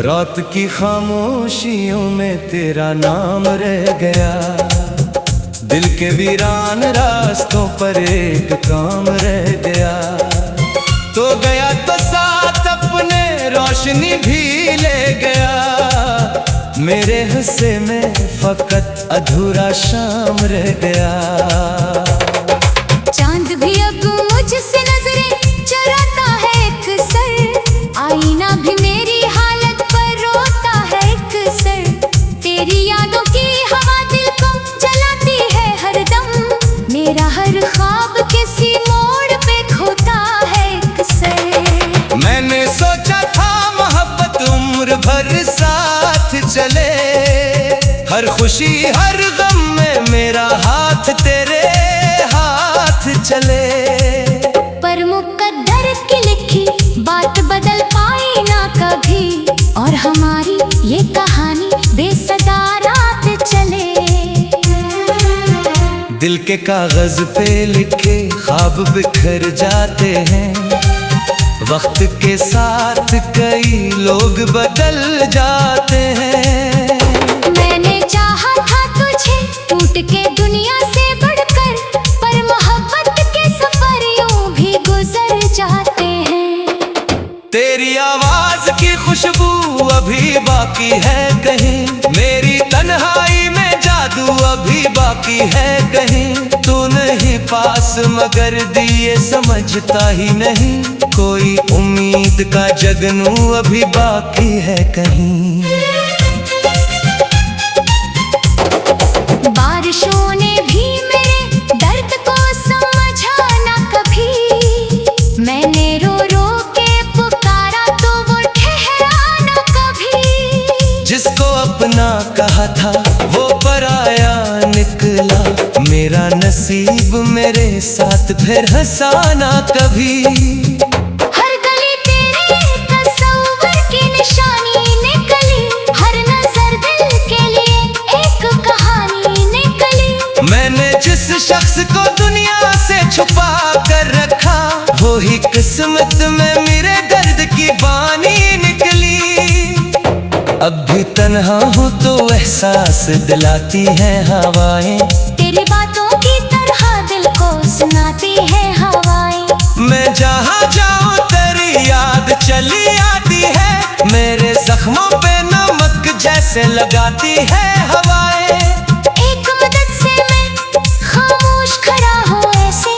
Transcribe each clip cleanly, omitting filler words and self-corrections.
रात की खामोशियों में तेरा नाम रह गया, दिल के वीरान रास्तों पर एक काम रह गया। तो गया तो साथ अपने रोशनी भी ले गया, मेरे हिस्से में फकत अधूरा शाम रह गया। चांद भी अब मुझसे नजरें चुराता है अक्सर, आईना भी मेरी हालत पर रोता है अक्सर। तेरी यादों की हवा दिल को जलाती है हरदम, मेरा हर ख्वाब किसी मोड़ पे खोता है अक्सर। मैंने सोचा था मोहब्बत उम्र भर साथ चले, हर खुशी हर गम में मेरा हाथ तेरे हाथ चले। पर मुकद्दर की लिखी बात बदल पाई ना कभी, और हमारी ये कहानी बेसदा रात चले। दिल के कागज पे लिखे ख्वाब बिखर जाते हैं, वक्त के साथ कई लोग बदल जाते हैं। मैंने चाहा था तुझे टूट के दुनिया से बढ़कर, पर मोहब्बत के सफर यूं भी गुजर जाते हैं। तेरी आवाज की खुशबू अभी बाकी है कहीं, मेरी तन्हाई में जादू अभी बाकी है कहीं। तू नहीं पास मगर दिए समझता ही नहीं, कोई उम्मीद का जगनू अभी बाकी है कहीं। बारिशों ने भी मेरे दर्द को समझा ना कभी, मैंने रो रो के पुकारा तो वो ठहरा ना कभी। जिसको अपना कहा था वो पराया निकला, मेरा नसीब मेरे साथ फिर हंसाना कभी। हर गली तेरे तस्वीर की निशानी निकली, हर नजर दिल के लिए एक कहानी निकली। मैंने जिस शख्स को दुनिया से छुपा कर रखा, वो ही किस्मत में मेरे दर्द की बानी निकली। अब भी तन्हा हूँ तो एहसास दिलाती है हवाएं, तेरी बातों की तरह दिल को सुनाती है हवाएं। मैं जहाँ जाऊँ तेरी याद चली आती है, मेरे जख्मों पे नमक जैसे लगाती है हवाएं। एक मदद से मैं खामोश खड़ा हो ऐसे,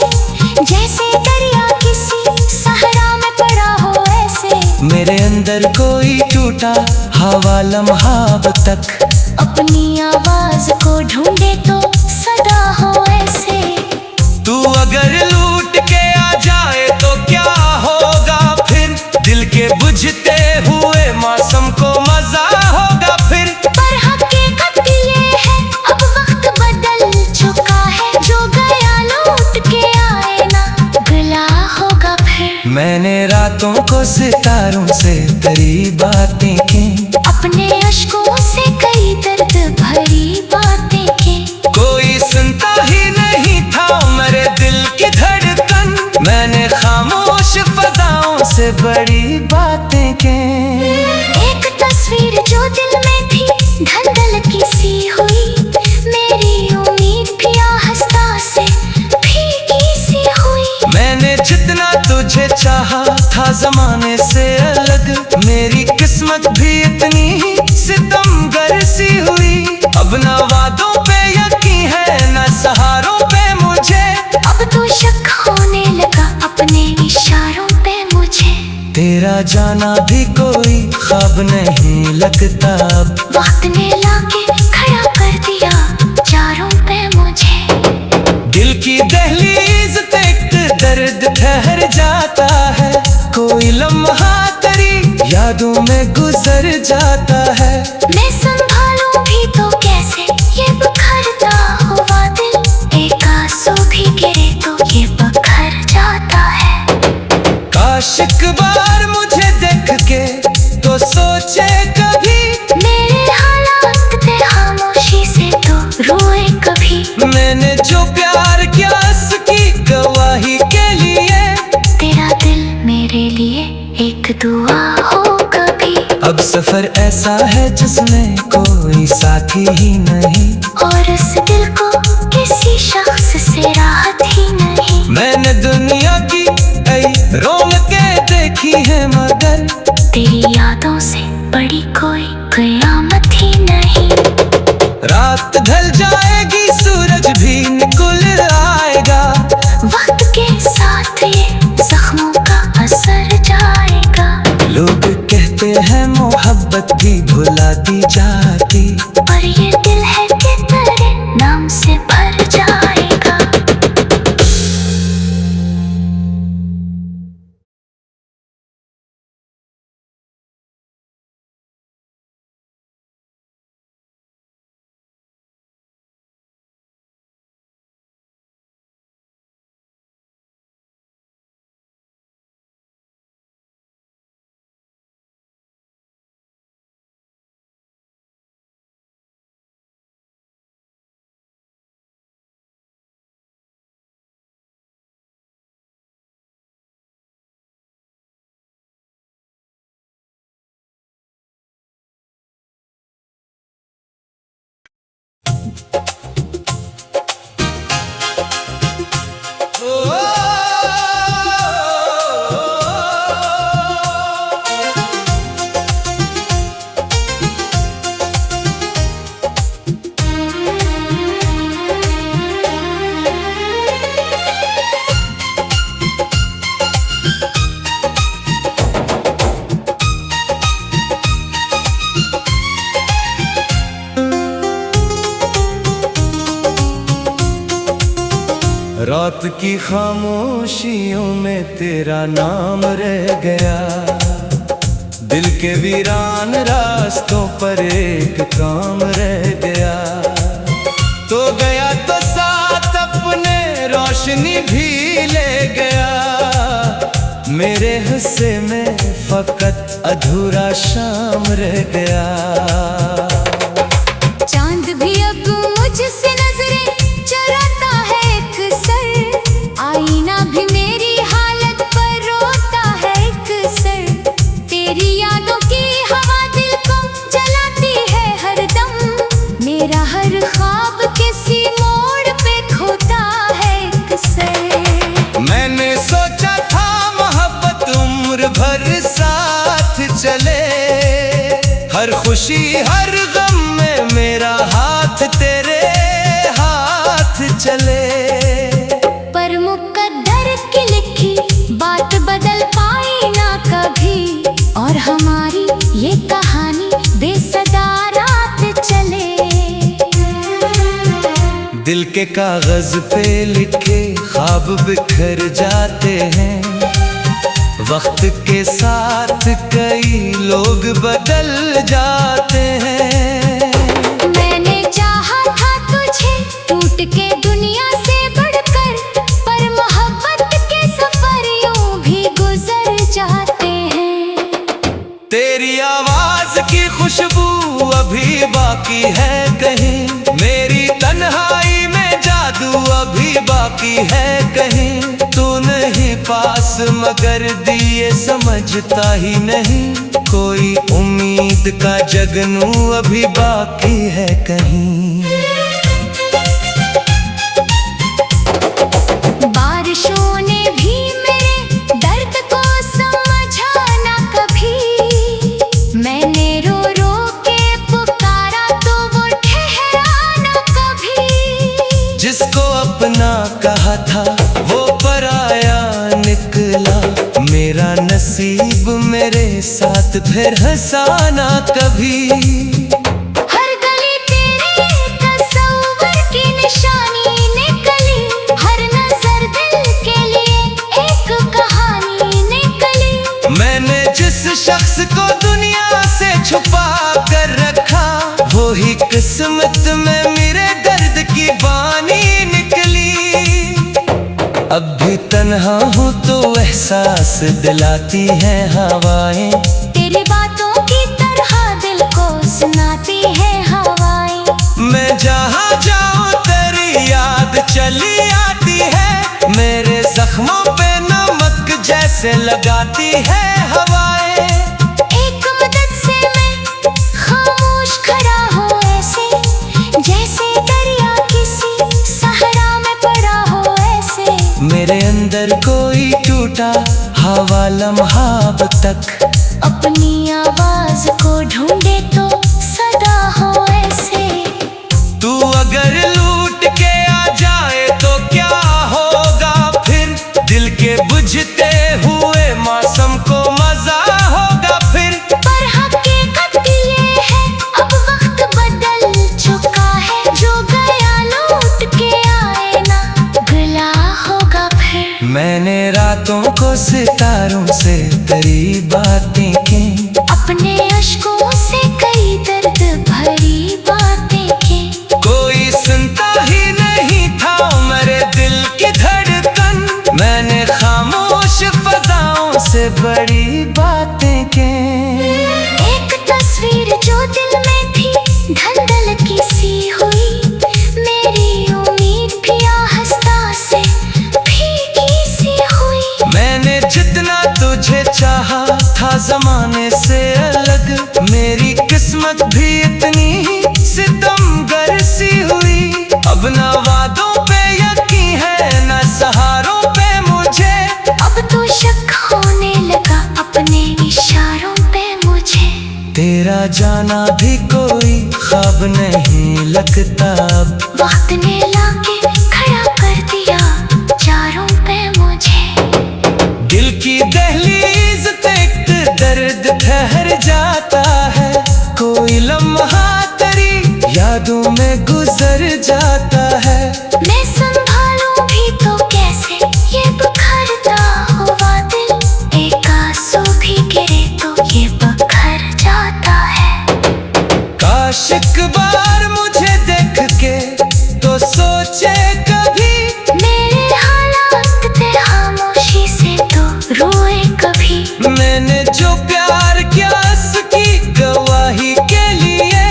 जैसे दरिया किसी सहरा में पड़ा हो ऐसे। मेरे अंदर कोई टूटा हवा लम्हा अब तक, अपनी आवाज को ढूंढे तो सदा हो ऐसे। तू अगर लूट के आ जाए तो क्या होगा फिर, दिल के बुझते हुए मौसम को मजा होगा फिर। पर हकीकत ये है अब वक्त बदल चुका है, जो गया लौट के आए ना गला होगा फिर। मैंने रातों को सितारों से तेरी बातें की, अपने अश्कों से कई दर्द भरी बातें की। कोई सुनता ही नहीं था मेरे दिल की धड़कन, मैंने खामोश फजाओं से बड़ी बातें की। एक तस्वीर जो दिल में थी धंधल की सी हुई, मेरी उम्मीद भी आहिस्ता से फीकी सी हुई। मैंने जितना तुझे चाहा था जमाने से अलग, मेरी किस्मत भी इतनी ही सितमगर सी हुई। अब ना वादों पे यकीन है ना सहारों पे मुझे, अब तो शक होने लगा अपने इशारों पे मुझे। तेरा जाना भी कोई ख्वाब नहीं लगता, अब वक्त ने लाके खड़ा कर दिया चारों पे मुझे। दिल की दहलीज तक दर्द ठहर जाता है, कोई लम्हा तेरी यादों में गुजर जाता है। मैं संभालूं भी तो कैसे ये बिखरता हुआ दिल, एक आंसू भी गिरे तो ये बिखर जाता है। काश एक बार मुझे देख के तो सोचे कभी, मेरे हालात पे खामोशी से तो रोए कभी। मैंने जो प्यार किया उसकी गवाही के लिए, तेरा दिल मेरे लिए एक दुआ हो कभी। अब सफर ऐसा है जिसमें कोई साथी ही नहीं, और उस दिल को किसी शख्स से राहत ही नहीं। मैंने दुनिया की कई रौनकें देखी है मगर तेरी यादों से बड़ी कोई कयामत ही नहीं। रात ढल जाएगी सूरज भी निकल आएगा, वक्त के साथ ये जख्मों का असर जाएगा। लोग कहते हैं मोहब्बत भी भुला दी जाती, पर ये दिल है कि तेरे नाम से भर जाएगा। रात की खामोशियों में तेरा नाम रह गया, दिल के वीरान रास्तों पर एक काम रह गया। तो गया तो साथ अपने रोशनी भी ले गया, मेरे हिस्से में फकत अधूरा शाम रह गया। चांद भी अब मुझसे नजरें चुराता है अक्सर, आईना भी मेरी हालत पर रोता है अक्सर। तेरी यादों की हवा दिल को जलाती है हरदम, मेरा हर ख्वाब किसी मोड़ पे खोता है अक्सर। मैंने सोचा था मोहब्बत उम्र भर साथ चले, हर खुशी हर गम में मेरा हाथ तेरे हाथ चले। पर मुकद्दर की लिखी बात बदल पाई ना कभी, और हमारी ये कहानी बेसदा रात चले। दिल के कागज पे लिखे ख्वाब बिखर जाते हैं, वक्त के साथ कई लोग बदल जाते हैं। मैंने चाहा था तुझे टूट के दुनिया से बढ़कर, पर मोहब्बत के सफर यूं भी गुजर जाते हैं। तेरी आवाज की खुशबू अभी बाकी है कहीं, मेरी तन्हाई में जादू अभी बाकी है कहीं। तू नहीं पास मगर दिए समझता ही नहीं, कोई उम्मीद का जगनू अभी बाकी है कहीं। बारिशों ने भी मेरे दर्द को समझा ना कभी, मैंने रो रो के पुकारा तो वो ठहरा ना कभी। जिसको अपना कहा था वो पराया निकला, मेरा नसीब मेरे साथ फिर हंसाना कभी। हर गली तेरे तस्वीर की निशानी निकली, हर नजर दिल के लिए एक कहानी निकली। मैंने जिस शख्स को दिलाती है हवाएं, तेरी बातों की तरह दिल को सुनाती है हवाएं। मैं जहाँ जाऊँ तेरी याद चली आती है, मेरे जख्मों पे नमक जैसे लगाती है हवाएं। एक मदद से मैं खामोश खड़ा हूँ ऐसे, जैसे दरिया किसी सहरा में पड़ा हो ऐसे। मेरे अंदर कोई टूटा हवा लम्हा अब तक, अपनी आवाज को ढूंढे तो सदा हो ऐसे। तू अगर लूट के आ जाए तो क्या होगा फिर, दिल के बुझते हुए मौसम को मजा होगा फिर। पर हकीकत ये है अब वक्त बदल चुका है, जो गया लूट के आए ना गिला होगा फिर। मैंने रातों को सितारों से तेरी बातें की, अपने अश्कों से कई दर्द भरी बातें की। कोई सुनता ही नहीं था मेरे दिल की धड़कन, मैंने खामोश फजाओं से बड़ी बातें की। एक तस्वीर जो दिल में थी धंधल की सी हुई, मेरी उम्मीद भी आहिस्ता से फीकी सी हुई। मैंने जितना तुझे चाहा था जमाने से अलग, मेरी किस्मत भी इतनी ही सितमगर सी हुई। अब ना वादों पे यकीन है ना सहारों पे मुझे, अब तो शक होने लगा अपने इशारों पे मुझे। तेरा जाना भी कोई ख्वाब नहीं लगता अब, वक्त ने लाके खड़ा कर दिया चारों पे मुझे। दिल की दहलीज तक दर्द ठहर जाता है, कोई लम्हा तेरी यादों में गुजर जाता है। मैं संभालूं भी तो कैसे ये बिखरता हुआ दिल, एक आंसू भी गिरे तो ये बिखर जाता है। काश एक बार मुझे देख के तो सोचे कभी, मेरे हालात ते खामोशी से तो रोए कभी। मैंने जो प्यार किया उसकी गवाही के लिए,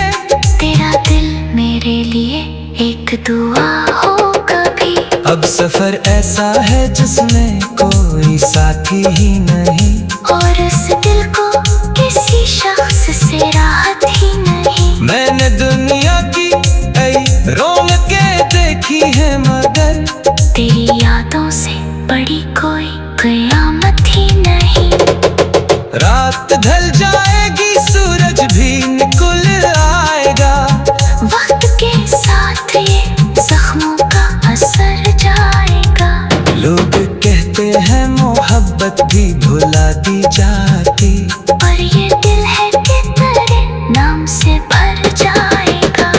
तेरा दिल मेरे लिए एक दुआ हो कभी। अब सफर ऐसा है जिसमें कोई साथी ही नहीं, और उस दिल को किसी शख्स से राहत ही नहीं। मैंने दुनिया की कई रौनकें देखी है मगर तेरी यादों से बड़ी कोई कयामत ही नहीं। रात ढल जाएगी सूरज भी निकल आएगा, वक्त के साथ ये जख्मों का असर जाएगा। लोग कहते हैं मोहब्बत भी भुला दी जाती, और ये दिल है कि तेरे नाम से भर जाएगा।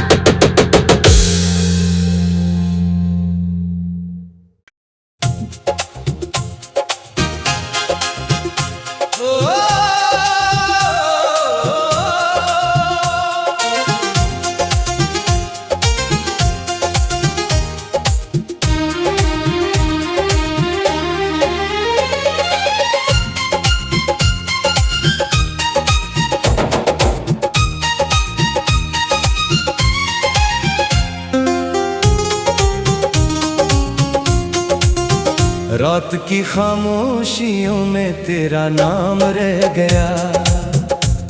रात की खामोशियों में तेरा नाम रह गया,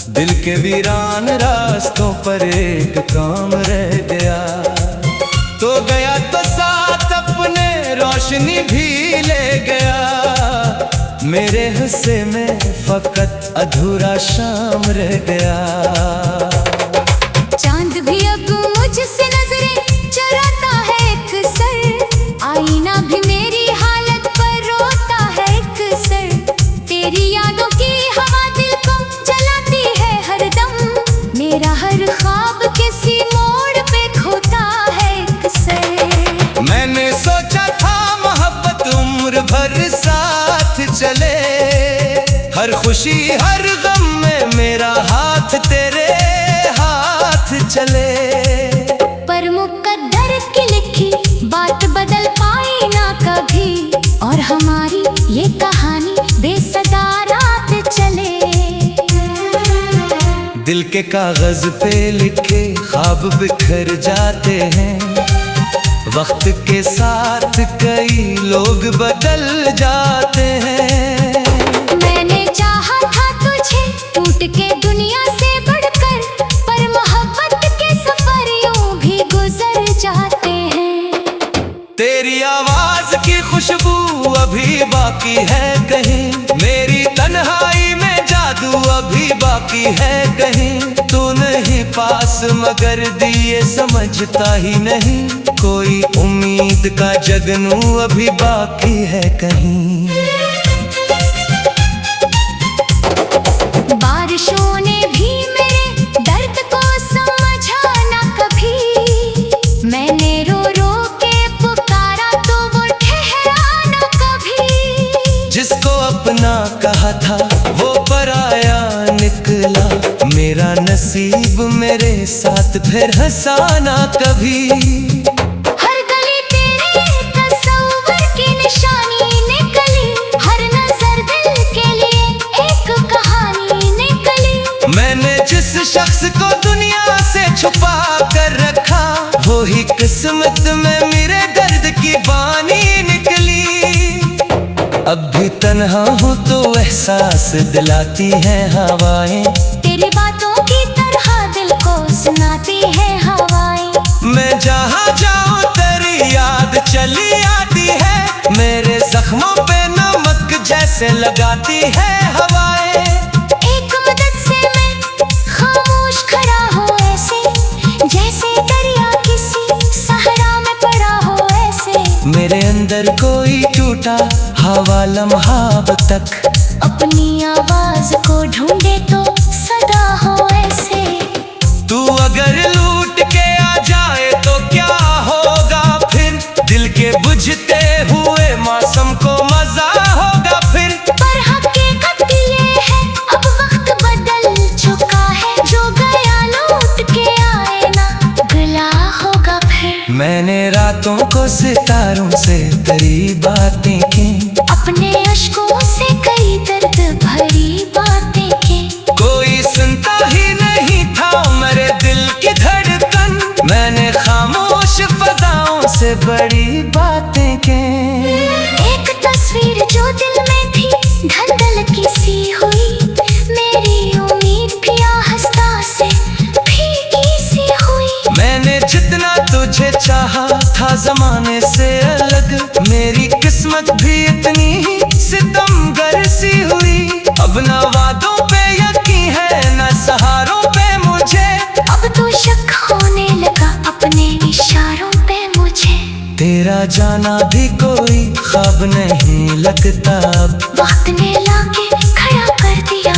दिल के वीरान रास्तों पर एक काम रह गया। तो गया तो साथ अपने रोशनी भी ले गया, मेरे हिस्से में फकत अधूरा शाम रह गया। चांद भी अब मुझसे नजरें चुराता है अक्सर, आईना भी मेरी हालत पर रोता है अक्सर। तेरी यादों की हवा दिल को जलाती है हरदम, मेरा हर ख्वाब किसी मोड़ पे खोता है अक्सर। मैंने सोचा था मोहब्बत उम्र भर साथ चले, हर खुशी हर गम में मेरा हाथ तेरे हाथ चले। पर मुकद्दर की लिखी बात बदल पाई ना कभी, और हमारी ये कहानी बेसदा दिल के कागज पे लिखे ख्वाब बिखर जाते हैं। वक्त के साथ कई लोग बदल जाते हैं। मैंने चाहा था तुझे टूट के दुनिया से बढ़कर, पर मोहब्बत के सफर यूं भी गुजर जाते हैं। तेरी आवाज की खुशबू अभी बाकी है कहीं, मेरी तन्हाई में जादू अभी बाकी है कहीं। तू नहीं पास मगर दिए समझता ही नहीं, कोई उम्मीद का जगनू अभी बाकी है कहीं। बारिशों ने भी मेरे दर्द को समझा ना कभी, मैंने रो रो के पुकारा तो वो ठहरा ना कभी। जिसको अपना कहा था वो पराया निकला, मेरा नसीब मेरे साथ फिर हंसाना कभी। हर गली तेरे तस्वीर की निशानी निकली, हर नजर दिल के लिए एक कहानी निकली। मैंने जिस शख्स को दुनिया से छुपा कर रखा, वो ही किस्मत में मेरे दर्द की बानी निकली। अब भी तन्हा हूँ तो एहसास दिलाती है हवाएं, तेरी बातों की तरह दिल को सुनाती है हवाएं। मैं जहाँ जाऊँ तेरी याद चली आती है, मेरे जख्मों पे नमक जैसे लगाती है हवाएं। एक मदद से मैं खामोश खड़ा हूँ ऐसे, जैसे दरिया किसी सहरा में पड़ा हो ऐसे। मेरे अंदर कोई टूटा हवा लम्हा अब तक, अपनी आवाज को ढूंढे तो सदा हो ऐसे। तू अगर लूट के आ जाए तो क्या होगा फिर, दिल के बुझते हुए मौसम को मजा होगा फिर। पर हकीकत ये है अब वक्त बदल चुका है, जो गया लौट के आए ना गला होगा फिर। मैंने रातों को सितारों से तेरी बातें की, अपने अश्कों से कई दर्द भरी बातें की। कोई सुनता ही नहीं था मेरे दिल की धड़कन, मैंने खामोश फजाओं से बड़ी बातें की। एक तस्वीर जो दिल में थी धंधल की सी हुई, मेरी उम्मीद भी आहिस्ता से भीगी सी हुई। मैंने जितना तुझे चाहा था जमाने से अलग, मेरी किस्मत भी इतनी ही सितमगर सी हुई। अब ना वादों पे यकीन है ना सहारों पे मुझे, अब तो शक होने लगा अपने इशारों पे मुझे। तेरा जाना भी कोई ख्वाब नहीं लगता अब, वक्त ने लाके खड़ा कर दिया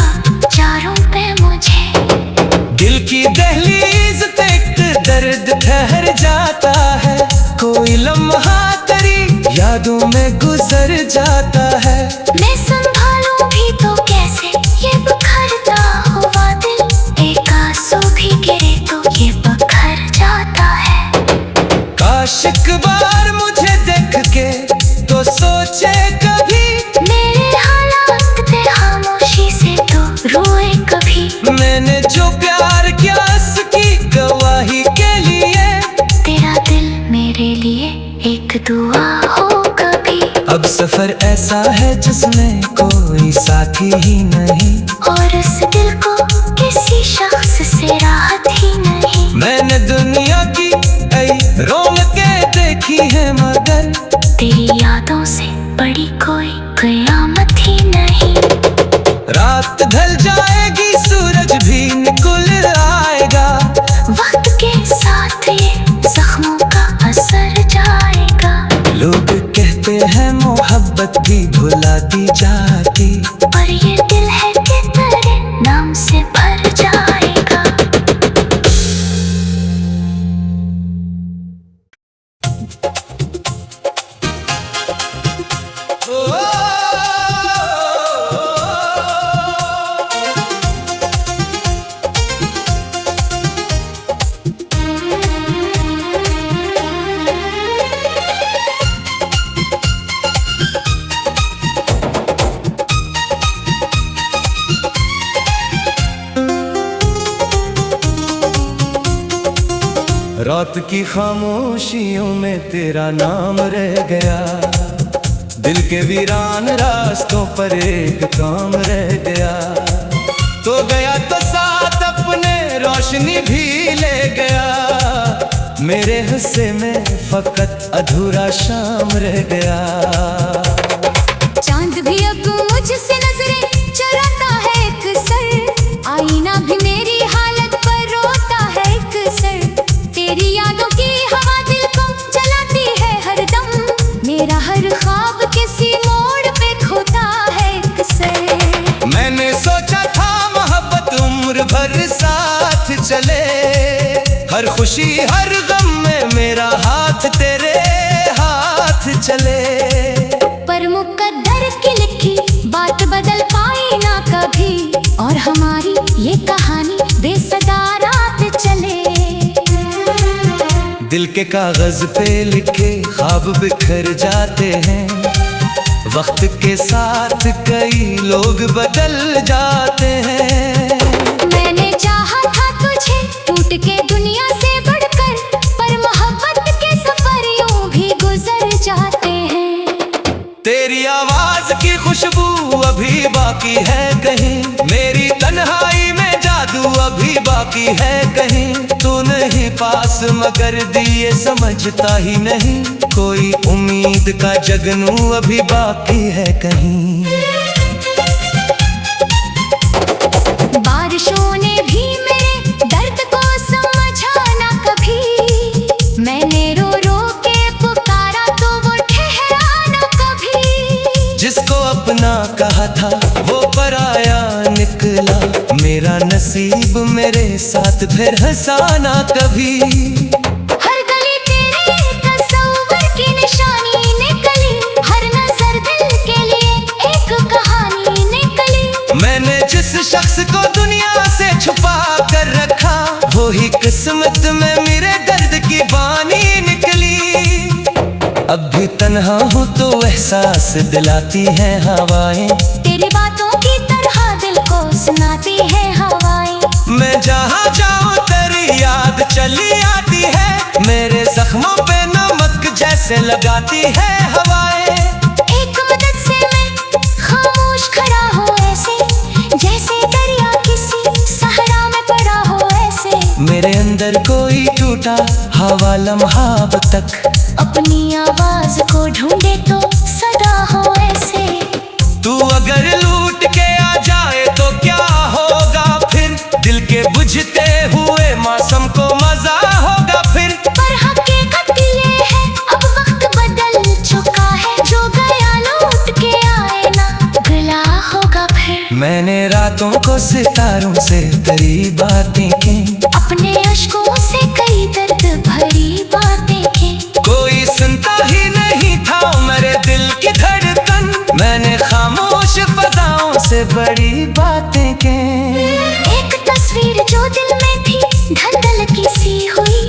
चारों पे मुझे। दिल की दहलीज पे एक दर्द ठहर जाता है, कोई लम्हा तेरी यादों में गुजर जाता है। मैं संभालूं भी तो कैसे ये बिखरता हुआ दिल, एक आंसू भी गिरे तो ये बिखर जाता है। काश एक बार मुझे देख के तो सोचे कभी, मेरे हालात पे खामोशी से तो रोए कभी। मैंने जो प्यार किया उसकी गवाही के लिए, तेरा दिल मेरे लिए एक दुआ हो कभी। अब सफर ऐसा है जिसमें कोई साथी ही नहीं, और उस दिल को किसी शख्स से राहत ही नहीं। मैंने दुनिया की कई रौनकें देखी है मगर तेरी यादों से बड़ी कोई कयामत ही नहीं। रात ढल जाएगी सूरज भी निकल आएगा, वक्त के साथ ये जख्मों का असर जाएगा। लोग कहते हैं मोहब्बत भी भुलाती जाती, पर ये दिल है कि तेरे नाम से रात की खामोशियों में तेरा नाम रह गया, दिल के वीरान रास्तों पर एक काम रह गया। तो गया तो साथ अपने रोशनी भी ले गया, मेरे हिस्से में फकत अधूरा शाम रह गया। चांद भी अब मुझसे नजरें चुराता है अक्सर, आईना भी मेरी हालत पर रोता है अक्सर। तेरी यादों की हवा दिल को जलाती है हरदम, मेरा हर ख्वाब किसी मोड़ पे खोता है अक्सर। मैंने सोचा था मोहब्बत उम्र भर साथ चले, हर खुशी हर गम में मेरा हाथ तेरे हाथ चले। पर मुकद्दर की लिखी बात बदल पाई ना कभी, और हमारी ये कहानी बेसदा रात चले। दिल के कागज पे लिखे ख्वाब बिखर जाते हैं, वक्त के साथ कई लोग बदल जाते हैं। मैंने चाहा था तुझे टूट के दुनिया से बढ़कर, पर मोहब्बत के सफर यूं भी गुजर जाते हैं। तेरी आवाज की खुशबू अभी बाकी है कहीं, मेरी तन्हाई में जादू अभी बाकी है कहीं। तू नहीं पास मगर दिए समझता ही नहीं, कोई उम्मीद का जगनू अभी बाकी है कहीं। बारिशों ने भी मेरे दर्द को समझा ना कभी, मैंने रो रो के पुकारा तो वो ठहरा ना कभी। जिसको अपना कहा था वो पराया निकला, मेरा नसीब मेरे साथ फिर हंसाना कभी। हर गली तेरे तस्वीर की निशानी निकली, हर नजर दिल के लिए एक कहानी निकली। मैंने जिस शख्स को दुनिया से छुपा कर रखा, वो ही किस्मत में मेरे दर्द की बानी निकली। अब भी तन्हा हूँ तो एहसास दिलाती है हवाएं, तेरी बातों की तरह दिल को सुनाती है हवाएं। मैं जहाँ जाऊँ तेरी याद चली आती है, मेरे जख्मों पे नमक जैसे लगाती है हवाएं। एक मदद से मैं खामोश खड़ा हूँ ऐसे, जैसे दरिया किसी सहरा में पड़ा हो ऐसे। मेरे अंदर कोई टूटा हवा लम्हा अब तक, अपनी आवाज को ढूंढे तो सदा हो ऐसे। तू अगर लूट के आ जाए तो क्या होगा फिर, दिल के बुझते हुए मौसम को मजा होगा फिर। पर हकीकत ये है अब वक्त बदल चुका है, जो गया लौट के आए ना गला होगा फिर। मैंने रातों को सितारों से तेरी बातें की, अपने अश्कों से कई दर्द भरी बातें की। कोई सुनता ही नहीं था मेरे दिल की धड़कन, मैंने खामोश फजाओं से बड़ी बातें की। एक तस्वीर जो दिल में थी धंधल की सी हुई,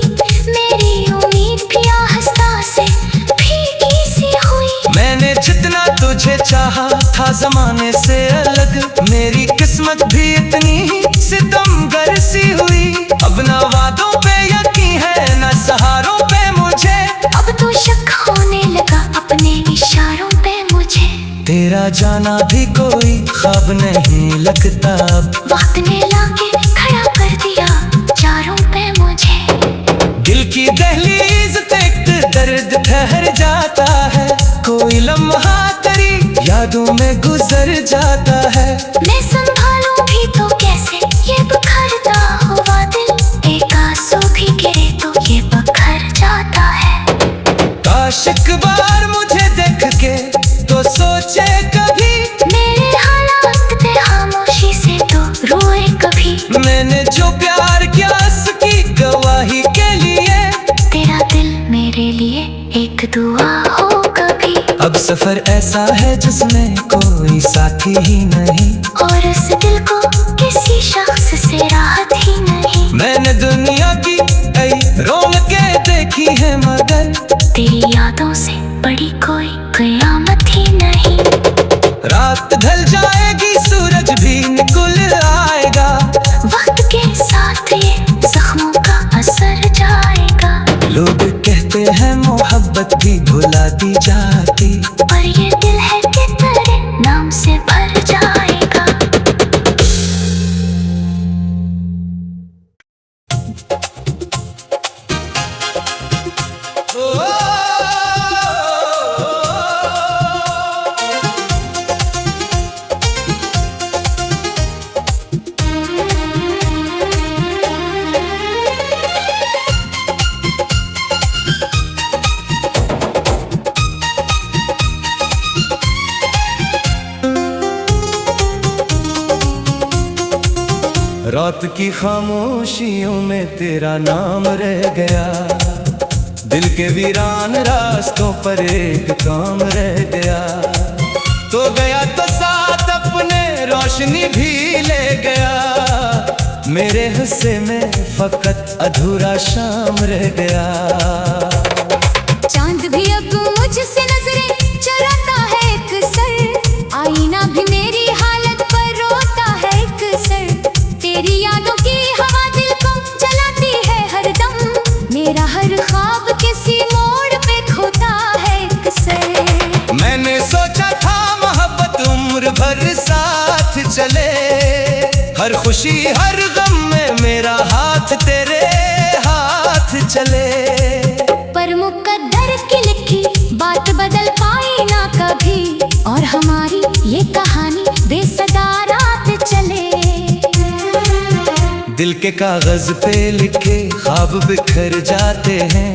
मेरी उम्मीद भी आहिस्ता से फीकी सी हुई। मैंने जितना तुझे चाहा था जमाने से अलग, मेरी किस्मत भी इतनी ही सितमगर सी हुई। अब ना वादों पे यकीन है ना सहारों पे मुझे, अब तो शक होने लगा अपने इशारों पे मुझे। तेरा जाना भी कोई ख्वाब नहीं लगता, अब वक्त ने लाके खड़ा कर दिया चारों पे मुझे। दिल की दहलीज तक दर्द ठहर जाता है, कोई लम्हा तेरी यादों में गुजर जाता है। मैं संभालूं भी तो कैसे ये बिखरता हुआ दिल, एक आंसू भी गिरे तो ये बिखर जाता है। काश एक बार मुझे देख के तो सोचे कभी, मेरे हालात पे खामोशी से तो रोए कभी। मैंने जो प्यार किया उसकी गवाही के लिए, तेरा दिल मेरे लिए एक दुआ हो कभी। अब सफर ऐसा है जिसमें कोई साथी ही नहीं, और उस दिल को किसी शख्स से राहत ही नहीं। मैंने दुनिया की कई रौनकें देखी है मगर तेरी यादों से बड़ी कोई कयामत ही नहीं। रात ढल जाएगी सूरज भी निकल आएगा, वक्त के साथ ये जख्मों का असर जाएगा। रात की खामोशियों में तेरा नाम रह गया, दिल के वीरान रास्तों पर एक काम रह गया। तो गया तो साथ अपने रोशनी भी ले गया, मेरे हिस्से में फकत अधूरा शाम रह गया। चांद भी अब मुझसे नजरें चुराता है अक्सर, आईना भी मेरी हालत पर रोता है अक्सर। तेरी यादों की हवा दिल को जलाती है हरदम, मेरा हर ख्वाब किसी मोड़ पे खोता है अक्सर। मैंने सोचा था मोहब्बत उम्र भर साथ चले, हर खुशी हर गम में मेरा हाथ तेरे हाथ चले। पर मुकद्दर की लिखी बात बदल पाई ना कभी, और हमारी ये कहानी बेसदा रात चले। दिल के कागज पे लिखे ख्वाब बिखर जाते हैं,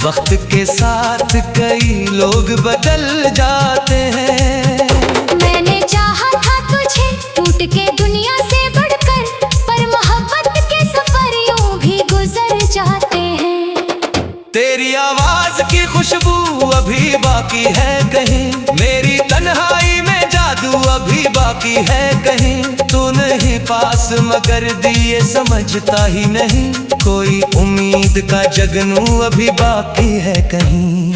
वक्त के साथ कई लोग बदल जाते हैं। मैंने चाहा था तुझे टूट के दुनिया से बढ़कर, पर मोहब्बत के सफर यूं भी गुजर जाते हैं। तेरी आवाज की खुशबू अभी बाकी है कहीं, मेरी तन्हाई में जादू अभी बाकी है कहीं। तू नहीं पास मगर दिए समझता ही नहीं, कोई उम्मीद का जगनू अभी बाकी है कहीं।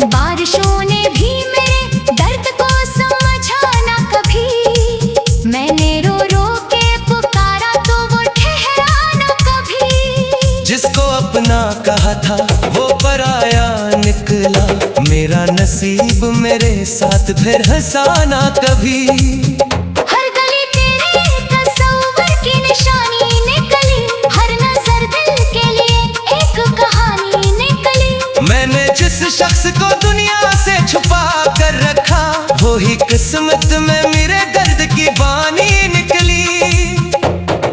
बारिशों ने भी मेरे दर्द को समझा ना कभी, मैंने रो रो के पुकारा तो वो ठहरा ना कभी। जिसको अपना कहा था वो पराया निकला, मेरा नसीब मेरे साथ फिर हंसाना कभी। हर गली तेरे तस्वीर की निशानी निकली, हर नजर दिल के लिए एक कहानी निकली। मैंने जिस शख्स को दुनिया से छुपा कर रखा, वो ही किस्मत में मेरे दर्द की बानी निकली।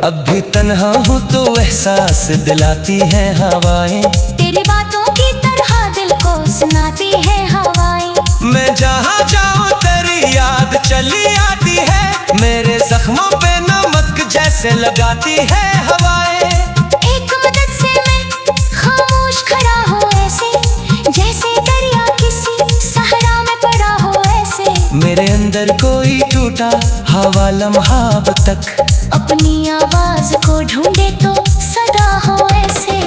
अब भी तन्हा हूँ तो एहसास दिलाती है हवाएं, तेरी बातों की तरह दिल को सुनाती है हवाएं। मैं जहाँ जाऊँ तेरी याद चली आती है, मेरे जख्मों पे नमक जैसे लगाती है हवाएं। एक मदद से मैं खामोश खड़ा हूँ ऐसे, जैसे दरिया किसी सहरा में पड़ा हो ऐसे। मेरे अंदर कोई टूटा हवा लम्हा अब तक, अपनी आवाज को ढूंढे तो सदा हो ऐसे।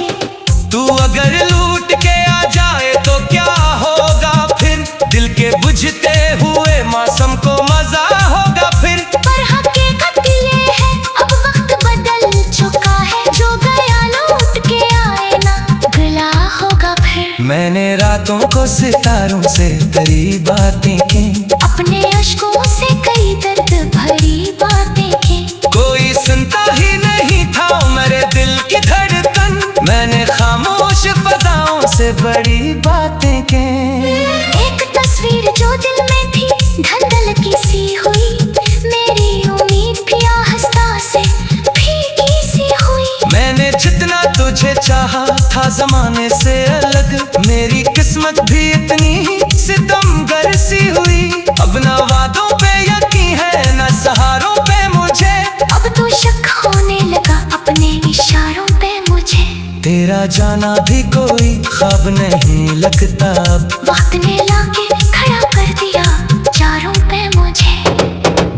तू अगर लूट के आ जाए तो क्या होगा फिर, दिल के बुझते हुए मौसम को मजा होगा फिर। पर हकीकत ये है अब वक्त बदल चुका है, जो गया लौट के आए ना गला होगा फिर। मैंने रातों को सितारों से तेरी बातें की, अपने अश्कों से कई दर्द भरी बातें की। कोई सुनता ही नहीं था मेरे दिल की धड़कन, मैंने खामोश फजाओं से बड़ी बातें की। एक तस्वीर जो दिल में थी धंधल की सी हुई, मेरी उम्मीद भी आहिस्ता से भीगी सी हुई। मैंने जितना तुझे चाहा था जमाने से अलग, मेरी किस्मत भी इतनी ही सितमगर सी हुई। अब ना वादों पे यकीन है ना सहारों पे मुझे, अब तो शक होने लगा अपने इशारों पे मुझे। तेरा जाना भी कोई ख्वाब नहीं लगता अब, वक्त ने लाके खड़ा कर दिया चारों पे मुझे।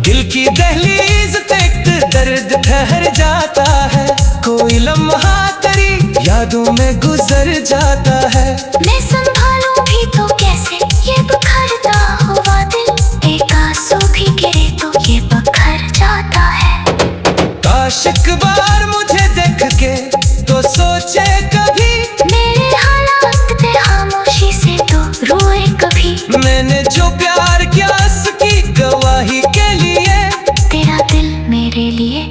दिल की दहलीज तक दर्द ठहर जाता है, कोई लम्हा तेरी यादों में गुजर जाता है। मैं संभालूं भी तो कैसे ये बिखरता हुआ दिल, एक आंसू भी गिरे तो ये बिखर जाता है। काश एक बार मुझे देख के तो सोचे कभी, मेरे हालात पे खामोशी से तो रोए कभी। मैंने जो प्यार किया उसकी गवाही के लिए, तेरा दिल मेरे लिए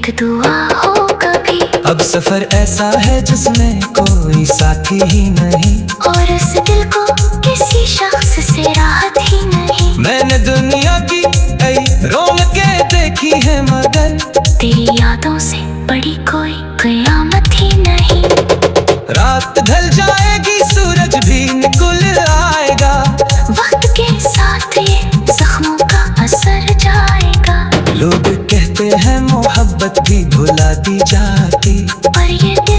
एक दुआ हो कभी। अब सफर ऐसा है जिसमें कोई साथी ही नहीं, और इस दिल को किसी शख्स से राहत ही नहीं। मैंने दुनिया की कई रौनकें देखी है मगर तेरी यादों से बड़ी कोई कयामत ही नहीं। रात ढल जाएगी सूरज भी निकल आएगा, वक्त के साथ ये जख्मों का असर जाएगा। लोग कहते हैं मोहब्बत भी भुला दी जाती, पर ये दिल